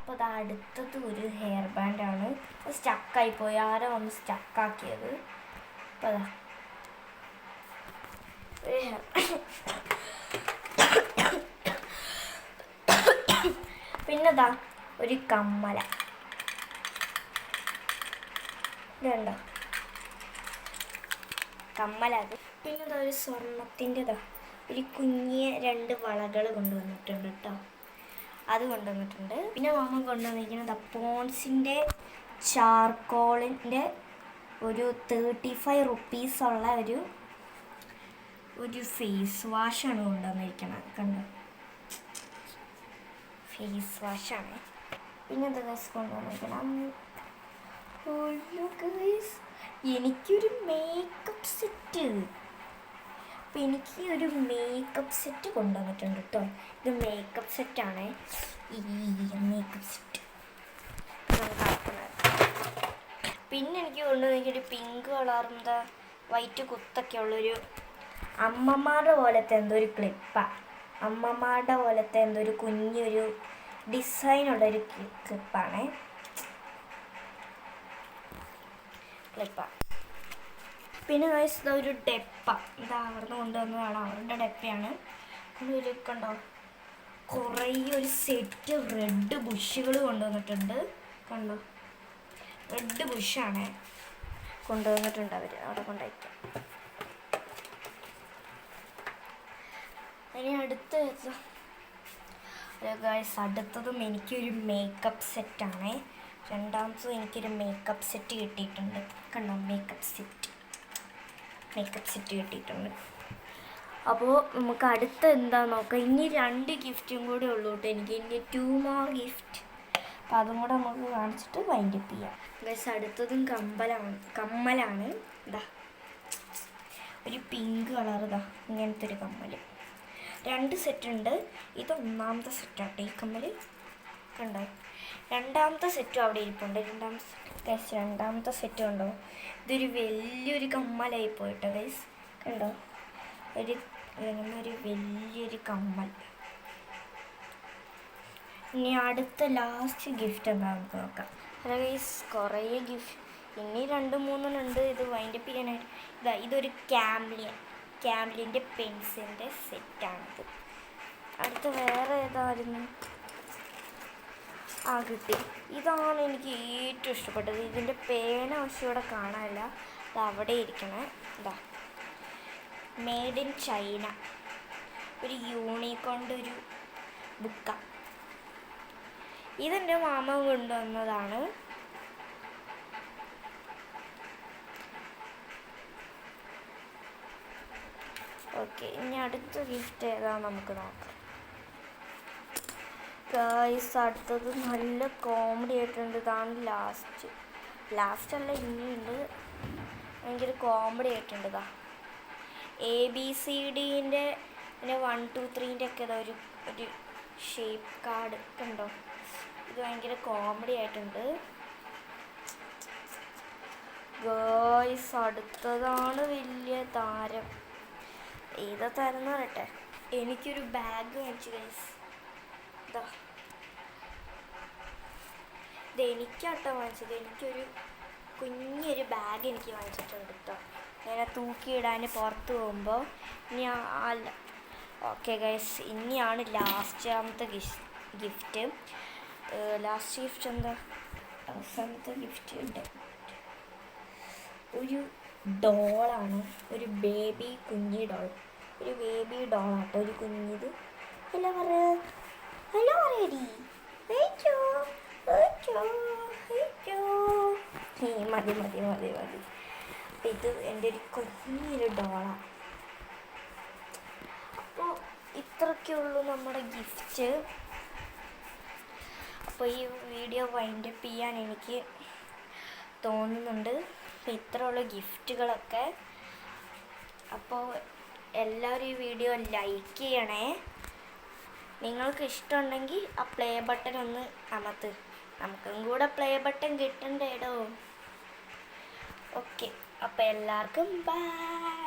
അപ്പോൾ അത് അടുത്തത് ഒരു ഹെയർ ബാൻഡാണ്. സ്റ്റക്കായിപ്പോയി, ആരോ ഒന്ന് സ്റ്റക്കാക്കിയത്. അപ്പോൾ അതാ ഒരു ഹെയർ പിന്നെതാ ഒരു കമ്മല. ഇതുണ്ടോ കമ്മല? അത് പിന്നെ ഇതാ ഒരു സ്വർണത്തിൻ്റെതാ ഒരു കുഞ്ഞിയ 2 വളകൾ കൊണ്ടുവന്നിട്ടുണ്ട് കേട്ടോ. അത് കൊണ്ടുവന്നിട്ടുണ്ട്. പിന്നെ മാമ കൊണ്ടുവന്നിരിക്കുന്നത് പോൺസിൻ്റെ ചാർക്കോളിൻ്റെ ഒരു 35 റുപ്പീസുള്ള ഒരു ഫേസ് വാഷാണ് കൊണ്ടുവന്നിരിക്കുന്നത്. കണ്ടോ, ഫേസ് വാഷാണ്. പിന്നെ എന്താ ഗൈസ് കൊണ്ടുവന്നിരിക്കണം, എനിക്കൊരു മേക്കപ്പ് സെറ്റ്. അപ്പം എനിക്ക് ഒരു മേക്കപ്പ് സെറ്റ് കൊണ്ടുവന്നിട്ടുണ്ട് കേട്ടോ. ഇത് മേക്കപ്പ് സെറ്റാണ്. ഈ മേക്കപ്പ് സെറ്റ് പിന്നെ എനിക്ക് കൊണ്ടുവന്നിട്ടൊരു പിങ്ക് കളറിൻ്റെ വൈറ്റ് കുത്തൊക്കെ ഉള്ളൊരു അമ്മമാരുടെ പോലത്തെ എന്തോ ഒരു ക്ലിപ്പാണ്. അമ്മമാരുടെ പോലത്തെ എന്തോ ഒരു കുഞ്ഞൊരു ഡിസൈനുള്ളൊരു ക്ലിപ്പാണ്. പിന്നെ ഗൈസ് ഇതാ ഒരു ഡെപ്പ. ഇതാ അവിടുന്ന് കൊണ്ടുവന്നതാണ്, അവരുടെ ഡെപ്പയാണ്. ഒരു കണ്ടോ കുറേ ഒരു സെറ്റ് റെഡ് ബുഷുകൾ കൊണ്ടുവന്നിട്ടുണ്ട്. കണ്ടോ, റെഡ് ബുഷാണ് കൊണ്ടുവന്നിട്ടുണ്ട് അവർ അവിടെ കൊണ്ടുവയ്ക്കാം. ഇനി അടുത്തതും എനിക്കൊരു മേക്കപ്പ് സെറ്റാണ്. രണ്ടാമതും എനിക്കൊരു മേക്കപ്പ് സെറ്റ് കിട്ടിയിട്ടുണ്ട്. കണ്ടോ, മേക്കപ്പ് സെറ്റ് കിട്ടിയിട്ടുണ്ട്. അപ്പോൾ നമുക്ക് അടുത്ത എന്താ നോക്കാം. ഇനി 2 ഗിഫ്റ്റും കൂടെ ഉള്ളൂ കേട്ടോ എനിക്ക്. ഇനി 2 more ഗിഫ്റ്റ്. അപ്പോൾ അതും കൂടെ നമുക്ക് കാണിച്ചിട്ട് വൈൻഡപ്പ് ചെയ്യാം. ഗൈസ് അടുത്തതും കമ്മലാണ്. ഇതാ ഒരു പിങ്ക് കളർ, ഇതാ ഇങ്ങനത്തെ ഒരു കമ്മൽ. 2 സെറ്റ് ഉണ്ട്. ഇത് 1ാമത്തെ സെറ്റാട്ടോ ഈ കമ്മൽ. കണ്ടോ, 2ാമത്തെ സെറ്റും അവിടെ ഇരിപ്പുണ്ട്. 2ാമത്തെ സെറ്റ് കണ്ടോ, ഇതൊരു വലിയൊരു കമ്മലായി പോയിട്ടോ ഗൈസ്. കണ്ടോ, ഒരു വലിയൊരു കമ്മൽ. ഇനി അടുത്ത ലാസ്റ്റ് ഗിഫ്റ്റ് എന്താ നമുക്ക് നോക്കാം. അല്ല ഗൈസ്, കുറേ ഗിഫ്റ്റ് ഇനി 2-3 ഉണ്ട്. ഇത് വൈൻഡപ്പ് ചെയ്യാനായിട്ട് ഇതൊരു ക്യാംലിൻ്റെ പെൻസിലിൻ്റെ സെറ്റാണിത്. അടുത്ത വേറെ ഏതായിരുന്നു കിട്ടി. ഇതാണ് എനിക്ക് ഏറ്റവും ഇഷ്ടപ്പെട്ടത്. ഇതിൻ്റെ പേന പക്ഷേ ഇവിടെ കാണാനില്ല, ഇത് അവിടെ ഇരിക്കണേ. ഇതാ മെയ്ഡ് ഇൻ ചൈന, ഒരു യൂണിക്കോണിൻ്റെ ഒരു ബുക്കാണ്. ഇതെൻ്റെ മാമ കൊണ്ടുവന്നതാണ്. ഓക്കെ, ഇനി അടുത്ത ഗിഫ്റ്റ് ഏതാണെന്ന് നമുക്ക് നോക്കാം. ഗൈസ് അടുത്തത് നല്ല കോമഡി ആയിട്ടുണ്ട്. ഇതാണ് ലാസ്റ്റ് അല്ല, ഇനിയുണ്ട്. ഭയങ്കര കോമഡി ആയിട്ടുണ്ട്. ഇതാ ABCDൻ്റെ 1 2 3ൻ്റെ ഒക്കെ ഇതാ ഒരു ഷേപ്പ് കാർഡ് കണ്ടോ. ഇത് ഭയങ്കര കോമഡി ആയിട്ടുണ്ട്. ഗൈസ് അടുത്തതാണ് വലിയ താരം. ഏതാ താരം എന്ന് പറയട്ടെ, എനിക്കൊരു ബാഗ് വാങ്ങിച്ചു ഗൈസ്. ഇത് എനിക്കാട്ടോ വാങ്ങിച്ചത്. എനിക്കൊരു കുഞ്ഞൊരു ബാഗ് എനിക്ക് വാങ്ങിച്ചിട്ടുണ്ട് കേട്ടോ. ഇങ്ങനെ തൂക്കിയിടാൻ പുറത്ത് പോകുമ്പോൾ. അല്ല ഓക്കെ ഗൈസ്, ഇനിയാണ് ലാസ്റ്റാമത്തെ ഗിഫ്റ്റ്. ലാസ്റ്റ് ഗിഫ്റ്റ് എന്താ, അവസാനത്തെ ഗിഫ്റ്റ് ഉണ്ട്. ഒരു ഡോളാണ്, ഒരു കുഞ്ഞി ഡോൾ. ഒരു ബേബി ഡോളാട്ടോ, ഒരു കുഞ്ഞിത്. ഹലോ പറയടി. മതി. ഇത് എൻ്റെ ഒരു കുഞ്ഞൊരു ഡോളാണ്. അപ്പോൾ ഇത്രയൊക്കെയുള്ളൂ നമ്മുടെ ഗിഫ്റ്റ്. അപ്പോൾ ഈ വീഡിയോ വൈൻഡപ്പ് ചെയ്യാൻ എനിക്ക് തോന്നുന്നുണ്ട്. അപ്പോൾ ഇത്രയുള്ള ഗിഫ്റ്റുകളൊക്കെ. അപ്പോൾ എല്ലാവരും ഈ വീഡിയോ ലൈക്ക് ചെയ്യണേ. നിങ്ങൾക്ക് ഇഷ്ടമുണ്ടെങ്കിൽ ആ പ്ലേ ബട്ടൺ ഒന്ന് അമർത്ത്. നമുക്കും കൂടെ പ്ലേ ബട്ടൺ കിട്ടണ്ടേടോ. ഓക്കെ, അപ്പോൾ എല്ലാവർക്കും ബൈ.